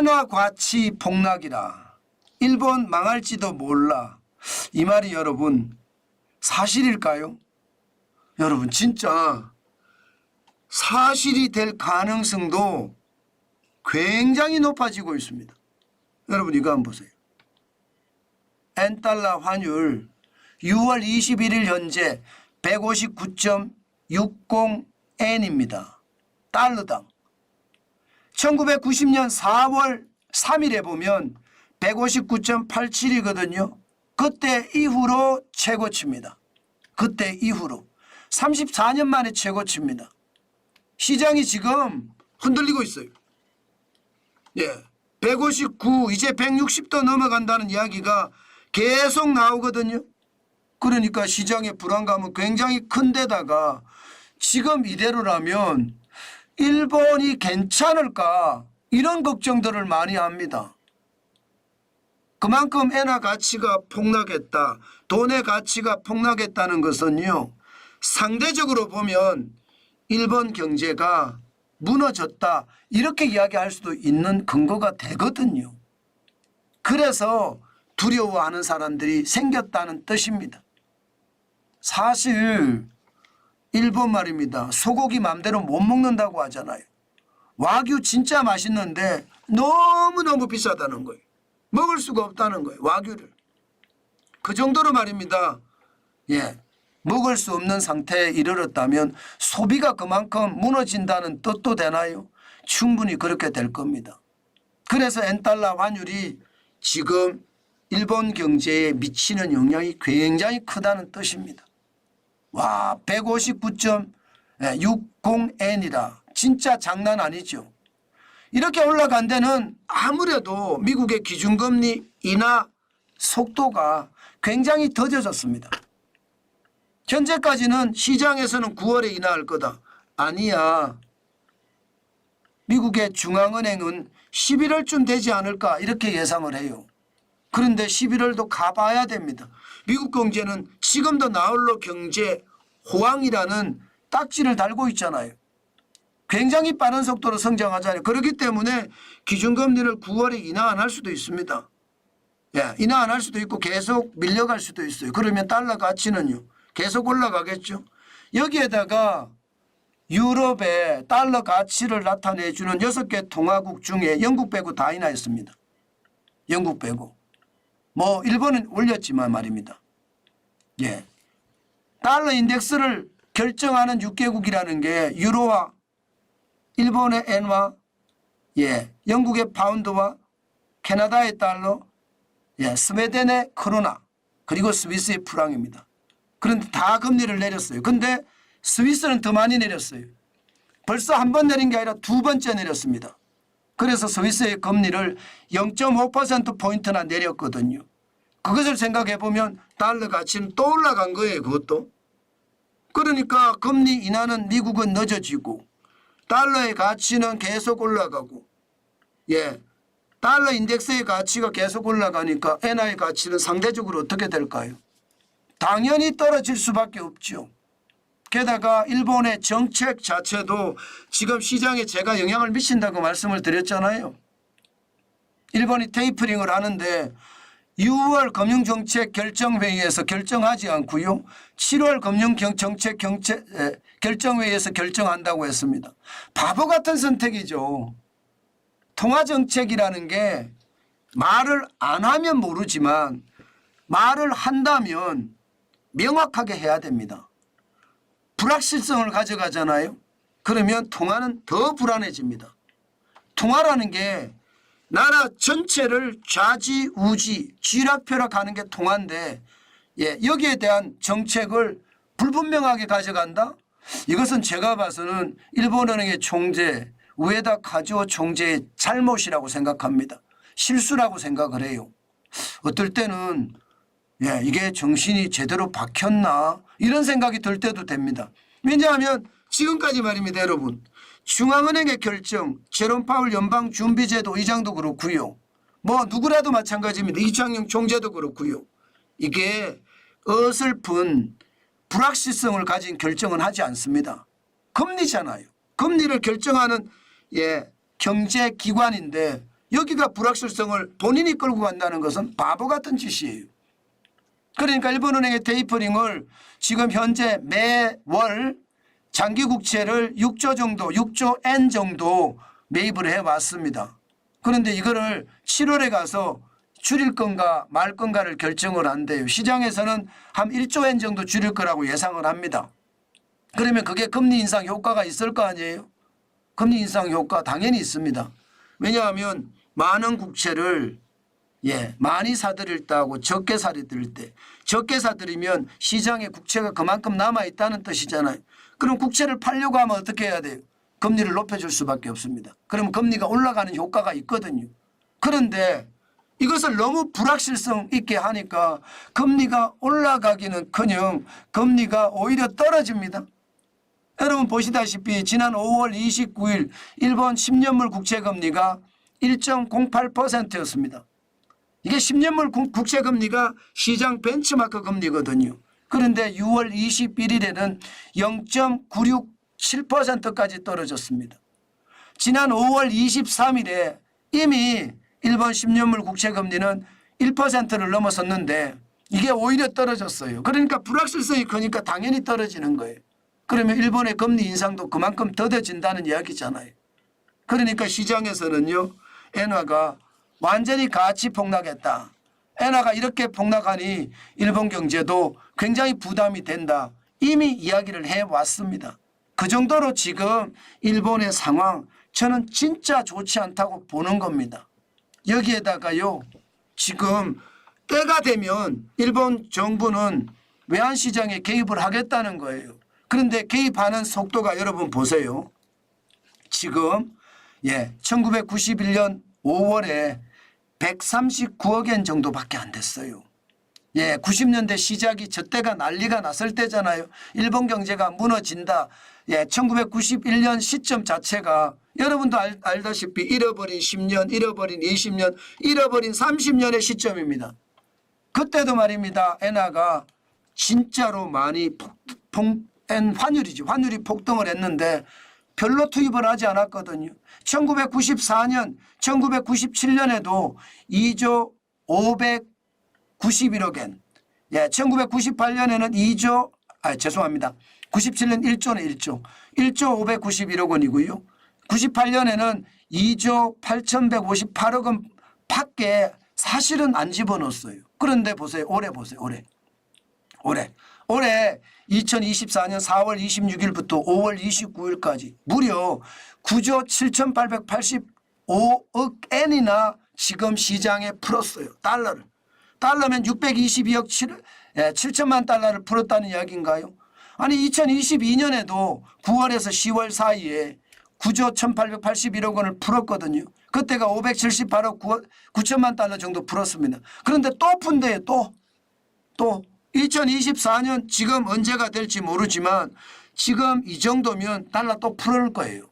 엔화 가치 폭락이라 일본 망할지도 몰라. 이 말이 여러분 사실일까요? 여러분 진짜 사실이 될 가능성도 굉장히 높아지고 있습니다. 여러분 이거 한번 보세요. 엔달러 환율 6월 21일 현재 159.60엔입니다. 달러당. 1990년 4월 3일에 보면 159.87이거든요. 그때 이후로 최고치입니다. 그때 이후로 34년 만에 최고치입니다. 시장이 지금 흔들리고 있어요. 예, 159 이제 160도 넘어간다는 이야기가 계속 나오거든요. 그러니까 시장의 불안감은 굉장히 큰데다가 지금 이대로라면 일본이 괜찮을까 이런 걱정들을 많이 합니다. 그만큼 엔화 가치가 폭락했다. 돈의 가치가 폭락했다는 것은요. 상대적으로 보면 일본 경제가 무너졌다. 이렇게 이야기할 수도 있는 근거가 되거든요. 그래서 두려워하는 사람들이 생겼다는 뜻입니다. 사실 일본 말입니다. 소고기 맘대로 못 먹는다고 하잖아요. 와규 진짜 맛있는데 너무너무 비싸다는 거예요. 먹을 수가 없다는 거예요. 와규를. 그 정도로 말입니다. 예, 먹을 수 없는 상태에 이르렀다면 소비가 그만큼 무너진다는 뜻도 되나요? 충분히 그렇게 될 겁니다. 그래서 엔달러 환율이 지금 일본 경제에 미치는 영향이 굉장히 크다는 뜻입니다. 와, 159.60엔이라 진짜 장난 아니죠. 이렇게 올라간 데는 아무래도 미국의 기준금리 인하 속도가 굉장히 더뎌졌습니다. 현재까지는 시장에서는 9월에 인하할 거다. 아니야. 미국의 중앙은행은 11월쯤 되지 않을까 이렇게 예상을 해요. 그런데 11월도 가봐야 됩니다. 미국 경제는 지금도 나홀로 경제 호황이라는 딱지를 달고 있잖아요. 굉장히 빠른 속도로 성장하잖아요. 그렇기 때문에 기준금리를 9월에 인하 안 할 수도 있습니다. 예, 인하 안 할 수도 있고 계속 밀려갈 수도 있어요. 그러면 달러 가치는요. 계속 올라가겠죠. 여기에다가 유럽의 달러 가치를 나타내주는 6개 통화국 중에 영국 빼고 다 인하했습니다. 영국 빼고. 뭐 일본은 올렸지만 말입니다. 예, 달러 인덱스를 결정하는 6개국이라는 게 유로와 일본의 엔화, 예, 영국의 파운드와 캐나다의 달러, 예, 스웨덴의 크로나, 그리고 스위스의 프랑입니다. 그런데 다 금리를 내렸어요. 근데 스위스는 더 많이 내렸어요. 벌써 한 번 내린 게 아니라 2번째 내렸습니다. 그래서 스위스의 금리를 0.5%포인트나 내렸거든요. 그것을 생각해 보면 달러 가치는 또 올라간 거예요. 그것도. 그러니까 금리 인하는 미국은 늦어지고 달러의 가치는 계속 올라가고, 예, 달러 인덱스의 가치가 계속 올라가니까 엔화의 가치는 상대적으로 어떻게 될까요? 당연히 떨어질 수밖에 없죠. 게다가 일본의 정책 자체도 지금 시장에 제가 영향을 미친다고 말씀을 드렸잖아요. 일본이 테이퍼링을 하는데 6월 금융정책 결정회의에서 결정하지 않고요. 7월 금융정책 결정회의에서 결정한다고 했습니다. 바보 같은 선택이죠. 통화정책이라는 게 말을 안 하면 모르지만 말을 한다면 명확하게 해야 됩니다. 불확실성을 가져가잖아요. 그러면 통화는 더 불안해집니다. 통화라는 게 나라 전체를 좌지우지 쥐락펴락하는 게 통화인데, 예, 여기에 대한 정책을 불분명하게 가져간다? 이것은 제가 봐서는 일본은행의 총재 우에다 카즈오 총재의 잘못이라고 생각합니다. 실수라고 생각을 해요. 어떨 때는 예, 이게 정신이 제대로 박혔나 이런 생각이 들 때도 됩니다. 왜냐하면 지금까지 말입니다. 여러분, 중앙은행의 결정, 제롬 파월 연방준비제도 의장도 그렇고요. 뭐 누구라도 마찬가지입니다. 이창용 총재도 그렇고요. 이게 어설픈 불확실성을 가진 결정은 하지 않습니다. 금리잖아요. 금리를 결정하는, 예, 경제기관인데 여기가 불확실성을 본인이 끌고 간다는 것은 바보 같은 짓이에요. 그러니까 일본은행의 테이퍼링을 지금 현재 매월 장기 국채를 6조 정도, 6조 엔 정도 매입을 해왔습니다. 그런데 이거를 7월에 가서 줄일 건가 말 건가를 결정을 한대요. 시장에서는 한 1조 엔 정도 줄일 거라고 예상을 합니다. 그러면 그게 금리 인상 효과가 있을 거 아니에요? 금리 인상 효과 당연히 있습니다. 왜냐하면 많은 국채를 많이 사들일 때하고 적게 사들일 때, 적게 사들이면 시장에 국채가 그만큼 남아있다는 뜻이잖아요. 그럼 국채를 팔려고 하면 어떻게 해야 돼요? 금리를 높여줄 수밖에 없습니다. 그러면 금리가 올라가는 효과가 있거든요. 그런데 이것을 너무 불확실성 있게 하니까 금리가 올라가기는커녕 금리가 오히려 떨어집니다. 여러분 보시다시피 지난 5월 29일 일본 10년물 국채금리가 1.08%였습니다. 이게 10년물 국채금리가 시장 벤치마크 금리거든요. 그런데 6월 21일에는 0.967%까지 떨어졌습니다. 지난 5월 23일에 이미 일본 10년물 국채금리는 1%를 넘어섰는데 이게 오히려 떨어졌어요. 그러니까 불확실성이 크니까 당연히 떨어지는 거예요. 그러면 일본의 금리 인상도 그만큼 더뎌진다는 이야기잖아요. 그러니까 시장에서는요, 엔화가 완전히 가치 폭락했다. 엔화가 이렇게 폭락하니 일본 경제도 굉장히 부담이 된다. 이미 이야기를 해왔습니다. 그 정도로 지금 일본의 상황 저는 진짜 좋지 않다고 보는 겁니다. 여기에다가요, 지금 때가 되면 일본 정부는 외환시장에 개입을 하겠다는 거예요. 그런데 개입하는 속도가 여러분 보세요. 지금 1991년 5월에 139억 엔 정도밖에 안 됐어요. 90년대 시작이 저때가 난리가 났을 때잖아요. 일본 경제가 무너진다. 1991년 시점 자체가 여러분도 알다시피 잃어버린 10년, 잃어버린 20년, 잃어버린 30년의 시점입니다. 그때도 말입니다. 엔화가 진짜로 많이 환율이 폭등을 했는데 별로 투입을 하지 않았거든요. 1994년, 1997년에도 2조 591억 엔, 1998년에는 97년 1조 591억 원이고요. 98년에는 2조 8158억 원 밖에 사실은 안 집어넣었어요. 그런데 보세요. 올해 보세요. 올해 2024년 4월 26일부터 5월 29일까지 무려 9조 7885억 엔이나 지금 시장에 풀었어요. 달러를. 달러면 622억 7천만 달러를 풀었다는 이야기인가요? 아니 2022년에도 9월에서 10월 사이에 9조 1881억 원을 풀었거든요. 그때가 578억 9천만 달러 정도 풀었습니다. 그런데 또 푼대요. 또 2024년 지금 언제가 될지 모르지만 지금 이 정도면 달러 또 풀을 거예요.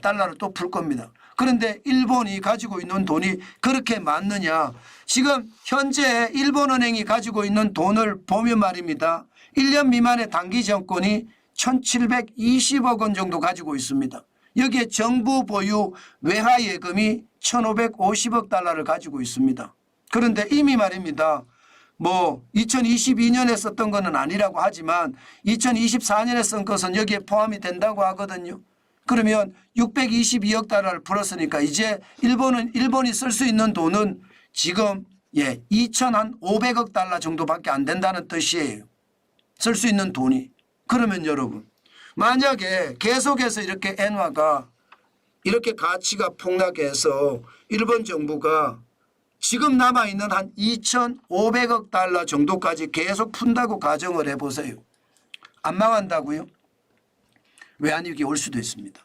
달러를 또 풀 겁니다. 그런데 일본이 가지고 있는 돈이 그렇게 많느냐. 지금 현재 일본은행이 가지고 있는 돈을 보면 말입니다. 1년 미만의 단기 정권이 1720억 원 정도 가지고 있습니다. 여기에 정부 보유 외화 예금이 1550억 달러를 가지고 있습니다. 그런데 이미 말입니다. 2022년에 썼던 것은 아니라고 하지만 2024년에 쓴 것은 여기에 포함이 된다고 하거든요. 그러면 622억 달러를 풀었으니까 이제 일본이 쓸 수 있는 돈은 지금 2,500억 달러 정도밖에 안 된다는 뜻이에요. 쓸 수 있는 돈이. 그러면 여러분 만약에 계속해서 이렇게 엔화가 이렇게 가치가 폭락해서 일본 정부가 지금 남아있는 한 2,500억 달러 정도까지 계속 푼다고 가정을 해보세요. 안 망한다고요? 외환위기 올 수도 있습니다.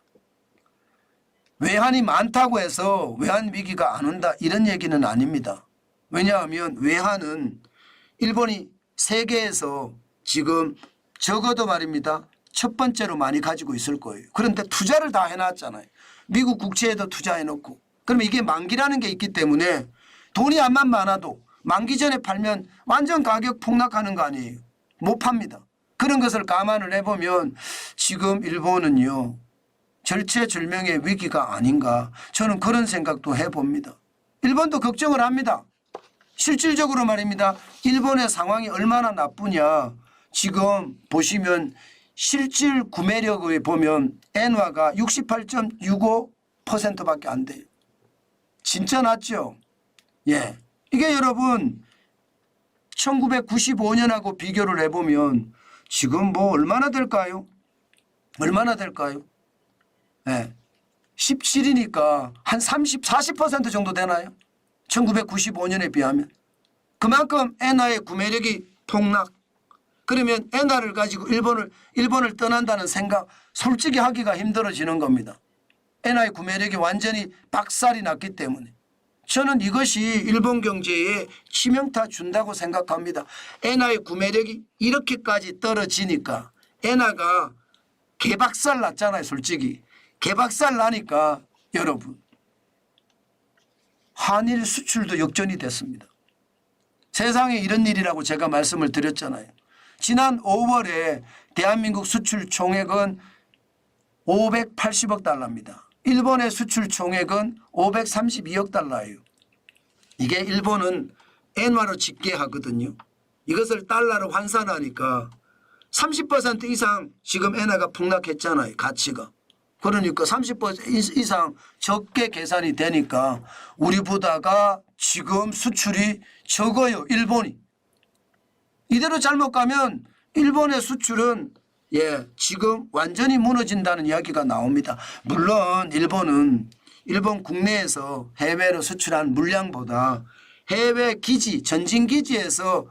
외환이 많다고 해서 외환위기가 안 온다 이런 얘기는 아닙니다. 왜냐하면 외환은 일본이 세계에서 지금 적어도 말입니다. 첫 번째로 많이 가지고 있을 거예요. 그런데 투자를 다 해놨잖아요. 미국 국채에도 투자해놓고. 그러면 이게 만기라는 게 있기 때문에 돈이 암만 많아도 만기 전에 팔면 완전 가격 폭락하는 거 아니에요. 못 팝니다. 그런 것을 감안을 해보면 지금 일본은요. 절체절명의 위기가 아닌가 저는 그런 생각도 해봅니다. 일본도 걱정을 합니다. 실질적으로 말입니다. 일본의 상황이 얼마나 나쁘냐. 지금 보시면 실질 구매력을 보면 엔화가 68.65%밖에 안 돼요. 진짜 낮죠. 예, 이게 여러분 1995년하고 비교를 해보면 지금 뭐 얼마나 될까요? 얼마나 될까요? 예, 17이니까 한 30, 40% 정도 되나요? 1995년에 비하면. 그만큼 엔화의 구매력이 폭락. 그러면 엔화를 가지고 일본을 떠난다는 생각 솔직히 하기가 힘들어지는 겁니다. 엔화의 구매력이 완전히 박살이 났기 때문에. 저는 이것이 일본 경제에 치명타 준다고 생각합니다. 엔화의 구매력이 이렇게까지 떨어지니까 엔화가 개박살 났잖아요. 솔직히. 개박살 나니까 여러분 한일 수출도 역전이 됐습니다. 세상에 이런 일이라고 제가 말씀을 드렸잖아요. 지난 5월에 대한민국 수출 총액은 580억 달러입니다. 일본의 수출 총액은 532억 달러예요. 이게 일본은 엔화로 집계하거든요. 이것을 달러로 환산하니까 30% 이상 지금 엔화가 폭락했잖아요. 가치가. 그러니까 30% 이상 적게 계산이 되니까 우리보다가 지금 수출이 적어요. 일본이. 이대로 잘못 가면 일본의 수출은 지금 완전히 무너진다는 이야기가 나옵니다. 물론 일본 국내에서 해외로 수출한 물량보다 해외 기지, 전진 기지에서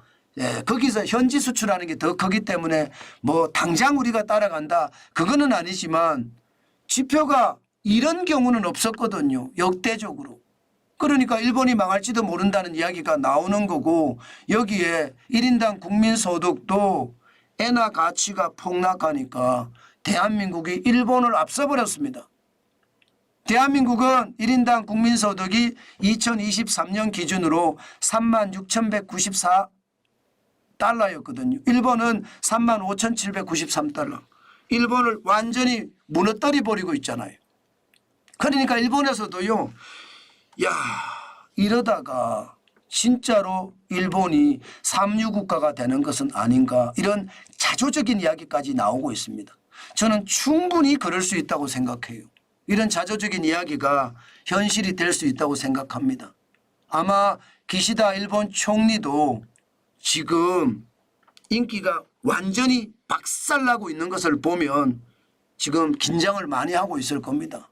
거기서 현지 수출하는 게 더 크기 때문에 뭐 당장 우리가 따라간다. 그거는 아니지만 지표가 이런 경우는 없었거든요. 역대적으로. 그러니까 일본이 망할지도 모른다는 이야기가 나오는 거고 여기에 1인당 국민소득도 엔화 가치가 폭락하니까 대한민국이 일본을 앞서버렸습니다. 대한민국은 1인당 국민소득이 2023년 기준으로 36,194달러였거든요. 일본은 35,793달러. 일본을 완전히 무너뜨려 버리고 있잖아요. 그러니까 일본에서도요. 야, 이러다가 진짜로 일본이 삼류 국가가 되는 것은 아닌가 이런 자조적인 이야기까지 나오고 있습니다. 저는 충분히 그럴 수 있다고 생각해요. 이런 자조적인 이야기가 현실이 될 수 있다고 생각합니다. 아마 기시다 일본 총리도 지금 인기가 완전히 박살나고 있는 것을 보면 지금 긴장을 많이 하고 있을 겁니다.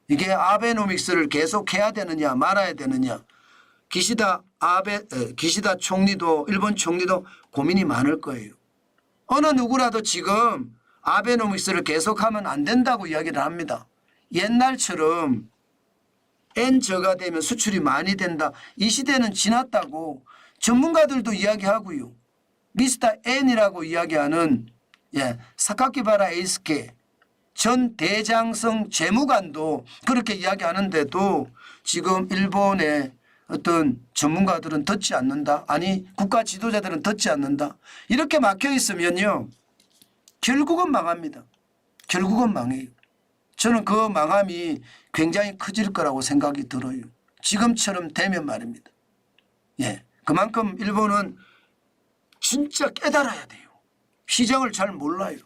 이게 아베노믹스를 계속해야 되느냐 말아야 되느냐. 기시다 총리도 일본 총리도 고민이 많을 거예요. 어느 누구라도 지금 아베노믹스를 계속하면 안 된다고 이야기를 합니다. 옛날처럼 N저가 되면 수출이 많이 된다. 이 시대는 지났다고 전문가들도 이야기하고요. 미스터 N이라고 이야기하는 사카키바라 에이스케 전 대장성 재무관도 그렇게 이야기하는데도 지금 일본의 어떤 전문가들은 듣지 않는다. 아니 국가 지도자들은 듣지 않는다. 이렇게 막혀 있으면요. 결국은 망합니다. 결국은 망해요. 저는 그 망함이 굉장히 커질 거라고 생각이 들어요. 지금처럼 되면 말입니다. 그만큼 일본은 진짜 깨달아야 돼요. 시장을 잘 몰라요.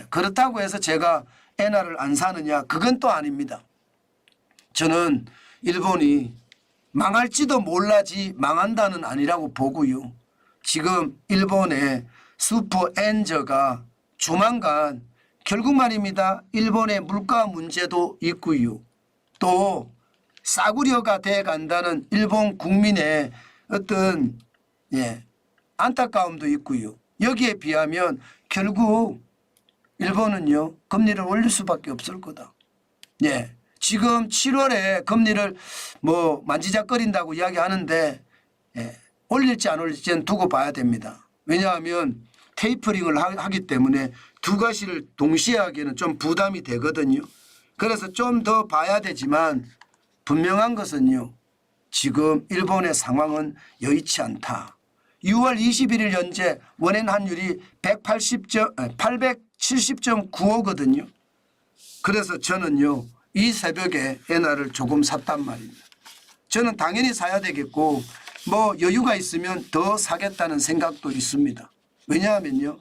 그렇다고 해서 제가 엔화를 안 사느냐 그건 또 아닙니다. 저는 일본이 망할지도 몰라지 망한다는 아니라고 보고요. 지금 일본의 슈퍼 엔저가 조만간 결국 말입니다. 일본의 물가 문제도 있고요. 또 싸구려가 돼 간다는 일본 국민의 어떤 안타까움도 있고요. 여기에 비하면 결국 일본은요. 금리를 올릴 수밖에 없을 거다. 지금 7월에 금리를 뭐 만지작거린다고 이야기하는데 올릴지 안 올릴지는 두고 봐야 됩니다. 왜냐하면 테이퍼링을 하기 때문에 두 가지를 동시에 하기에는 좀 부담이 되거든요. 그래서 좀 더 봐야 되지만 분명한 것은요. 지금 일본의 상황은 여의치 않다. 6월 21일 현재 원엔 환율이 870.95거든요. 그래서 저는요 이 새벽에 엔화를 조금 샀단 말입니다. 저는 당연히 사야 되겠고 뭐 여유가 있으면 더 사겠다는 생각도 있습니다. 왜냐하면요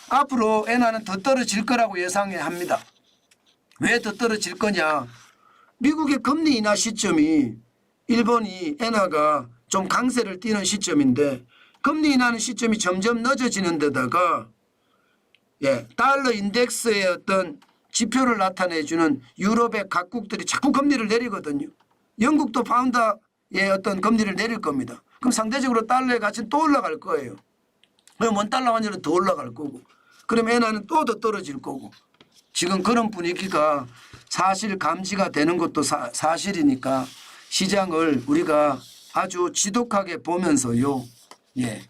앞으로 엔화는 더 떨어질 거라고 예상합니다. 왜 더 떨어질 거냐. 미국의 금리 인하 시점이 일본이 엔화가 좀 강세를 띠는 시점인데 금리 인하는 시점이 점점 늦어지는 데다가 달러 인덱스의 어떤 지표를 나타내주는 유럽의 각국들이 자꾸 금리를 내리거든요. 영국도 파운드의 어떤 금리를 내릴 겁니다. 그럼 상대적으로 달러의 가치는 또 올라갈 거예요. 그럼 원달러 환율은 더 올라갈 거고 그럼 엔화는 또 더 떨어질 거고 지금 그런 분위기가 사실 감지가 되는 것도 사실이니까 시장을 우리가 아주 지독하게 보면서요.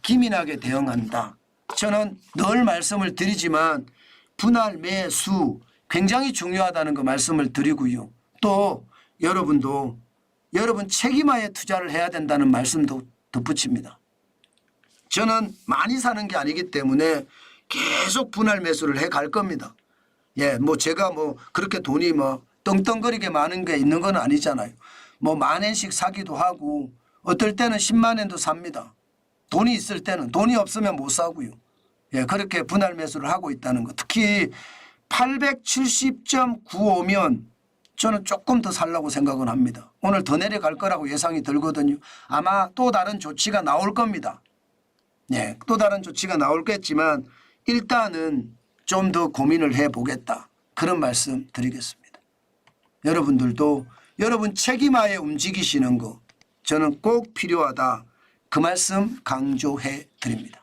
기민하게 대응한다. 저는 늘 말씀을 드리지만 분할 매수 굉장히 중요하다는 거 말씀을 드리고요. 또 여러분도 여러분 책임하에 투자를 해야 된다는 말씀도 덧붙입니다. 저는 많이 사는 게 아니기 때문에 계속 분할 매수를 해 갈 겁니다. 뭐 제가 뭐 그렇게 돈이 뭐 떵떵거리게 많은 게 있는 건 아니잖아요. 뭐 10,000엔씩 사기도 하고 어떨 때는 10만 엔도 삽니다. 돈이 있을 때는 돈이 없으면 못 사고요. 그렇게 분할 매수를 하고 있다는 거. 특히 870.95면 저는 조금 더 살라고 생각은 합니다. 오늘 더 내려갈 거라고 예상이 들거든요. 아마 또 다른 조치가 나올 겁니다. 또 다른 조치가 나올겠지만 일단은 좀 더 고민을 해보겠다. 그런 말씀 드리겠습니다. 여러분들도 여러분 책임하에 움직이시는 거 저는 꼭 필요하다. 그 말씀 강조해 드립니다.